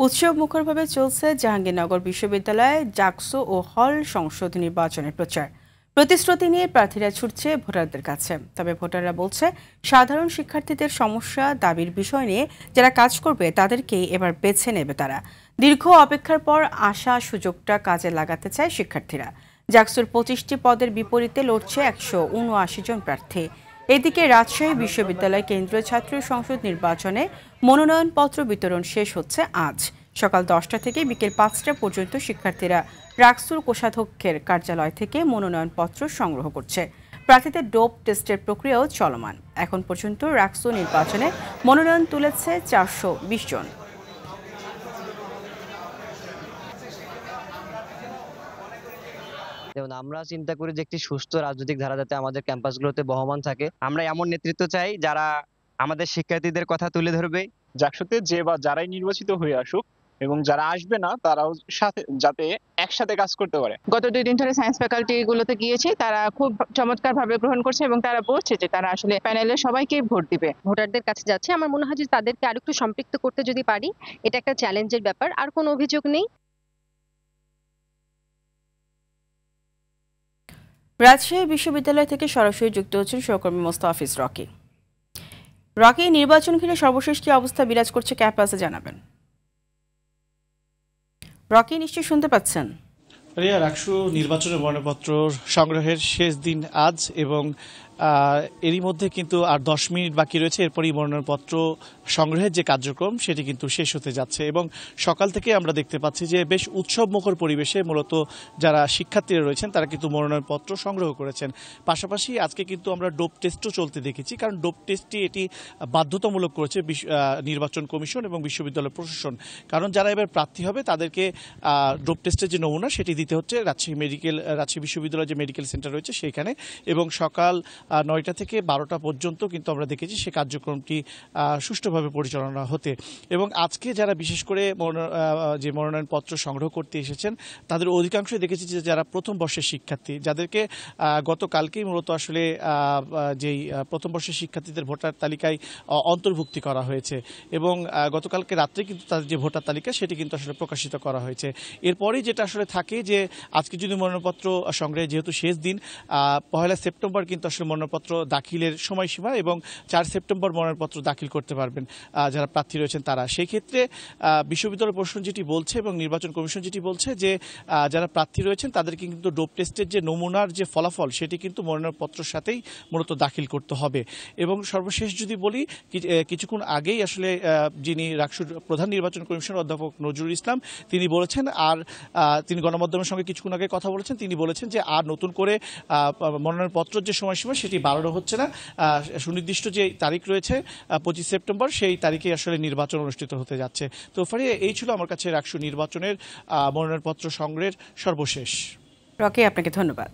উৎসবমুখরভাবে চলছে জাহাঙ্গীরনগর বিশ্ববিদ্যালয়ে জাকসু ও হল সংসদ নির্বাচনের প্রচার। প্রতিশ্রুতি নিয়ে প্রার্থীরা ছুটছে ভোটারদের কাছে। তবে ভোটাররা বলছে, সাধারণ শিক্ষার্থীদের সমস্যা দাবির বিষয় নিয়ে যারা কাজ করবে তাদেরকেই এবার বেছে নেবে তারা। দীর্ঘ অপেক্ষার পর আশা সুযোগটা কাজে লাগাতে চায় শিক্ষার্থীরা। জাকসুর 25টি পদের বিপরীতে লড়ছে 179 জন প্রার্থী। এদিকে রাজশাহী বিশ্ববিদ্যালয় কেন্দ্রীয় ছাত্র সংসদ নির্বাচনে মনোনয়নপত্র বিতরণ শেষ হচ্ছে আজ। সকাল 10টা থেকে বিকেল 5টা পর্যন্ত শিক্ষার্থীরা রাকসুর কোষাধ্যক্ষের কার্যালয় থেকে মনোনয়নপত্র সংগ্রহ করছে। প্রার্থীদের ডোপ টেস্টের প্রক্রিয়াও চলমান। এখন পর্যন্ত রাকসু নির্বাচনে মনোনয়ন তুলেছে 420 জন। যেমন আমরা চিন্তা করি যে একটি সুস্থ রাজনৈতিক ধারা যাতে আমাদের ক্যাম্পাসগুলোতে বহমান থাকে। আমরা এমন নেতৃত্ব চাই যারা আমাদের শিক্ষার্থীদের কথা তুলে ধরবে। জাকসুতে যে বা যারাই নির্বাচিত হয়ে আসুক এবং যারা আসবে না তারাও সাথে যাতে একসাথে কাজ করতে পারে। গত 2 দিন ধরে সায়েন্স ফ্যাকাল্টি গুলোতে গিয়েছি, তারা খুব চমৎকার ভাবে গ্রহণ করছে এবং তারা বলছে যে তারা আসলে প্যানেলে সবাইকে ভোট দিবে। ভোটারদের কাছে যাচ্ছে, আমার মনে হয় যে তাদেরকে আরেকটু সম্পৃক্ত করতে যদি পারি, এটা একটা চ্যালেঞ্জের ব্যাপার। আর কোনো অভিযোগ নেই। রাজশাহী বিশ্ববিদ্যালয় থেকে সরাসরি যুক্ত হচ্ছেন সহকর্মী মোস্তাফিজ রকি। রকি, নির্বাচন ঘিরে সর্বশেষ কি অবস্থা বিরাজ করছে ক্যাম্পাসে জানাবেন। রকি, নিশ্চয়ই শুনতে পাচ্ছেন? রিয়া, রাকসু নির্বাচনের মনোনয়নপত্র সংগ্রহের শেষ দিন আজ এবং এরই মধ্যে কিন্তু আর 10 মিনিট বাকি রয়েছে। এরপরই মনোনয়নপত্র সংগ্রহের যে কার্যক্রম সেটি কিন্তু শেষ হতে যাচ্ছে এবং সকাল থেকে আমরা দেখতে পাচ্ছি যে বেশ উৎসবমুখর পরিবেশে মূলত যারা শিক্ষার্থীরা রয়েছেন তারা কিন্তু মনোনয়নপত্র সংগ্রহ করেছেন। পাশাপাশি আজকে কিন্তু আমরা ডোপ টেস্টও চলতে দেখেছি, কারণ ডোপ টেস্টটি এটি বাধ্যতামূলক করেছে নির্বাচন কমিশন এবং বিশ্ববিদ্যালয় প্রশাসন। কারণ যারা এবার প্রার্থী হবে তাদেরকে ডোপ টেস্টের যে নমুনা সেটি দিতে হচ্ছে রাজশাহী বিশ্ববিদ্যালয় যে মেডিকেল সেন্টার রয়েছে সেইখানে। এবং সকাল 9টা থেকে 12টা পর্যন্ত কিন্তু আমরা দেখেছি সে কার্যক্রমটি সুষ্ঠুভাবে পরিচালনা হতে। এবং আজকে যারা বিশেষ করে যে মনোনয়নপত্র সংগ্রহ করতে এসেছেন তাদের অধিকাংশই দেখেছি যে যারা প্রথম বর্ষের শিক্ষার্থী, যাদেরকে গতকালকেই মূলত আসলে যেই প্রথম বর্ষের শিক্ষার্থীদের ভোটার তালিকায় অন্তর্ভুক্তি করা হয়েছে এবং গতকালকে রাত্রে কিন্তু তাদের যে ভোটার তালিকা সেটি কিন্তু আসলে প্রকাশিত করা হয়েছে। এরপরেই যেটা আসলে থাকে যে আজকে যদি মনোনয়নপত্র সংগ্রহে যেহেতু শেষ দিন, 1 সেপ্টেম্বর কিন্তু আসলে মনোনয়নপত্র দাখিলের সময়সীমা এবং 4 সেপ্টেম্বর মনোনয়নপত্র দাখিল করতে পারবেন যারা প্রার্থী রয়েছেন তারা। সেই ক্ষেত্রে বিশ্ববিদ্যালয় প্রশাসন যেটি বলছে এবং নির্বাচন কমিশন যেটি বলছে যে যারা প্রার্থী রয়েছেন তাদেরকে কিন্তু ডোপ টেস্টের যে নমুনার যে ফলাফল সেটি কিন্তু মনোনয়নপত্রের সাথেই মূলত দাখিল করতে হবে। এবং সর্বশেষ যদি বলি, কিছুক্ষণ আগেই আসলে যিনি রাকসুর প্রধান নির্বাচন কমিশনার অধ্যাপক নজরুল ইসলাম তিনি বলেছেন, আর তিনি গণমাধ্যমের সঙ্গে কিছুক্ষণ আগে কথা বলেছেন, তিনি বলেছেন যে আর নতুন করে মনোনয়নপত্রের যে সময়সীমা সেটি বাড়ানো হচ্ছে না। সুনির্দিষ্ট যে তারিখ রয়েছে 25 সেপ্টেম্বর, সেই তারিখে আসলে নির্বাচন অনুষ্ঠিত হতে যাচ্ছে। তো ফারিয়া, এই ছিল আমার কাছে রাকসু নির্বাচনের মনোনয়নপত্র সংগ্রহের সর্বশেষ। রকি, আপনাকে ধন্যবাদ।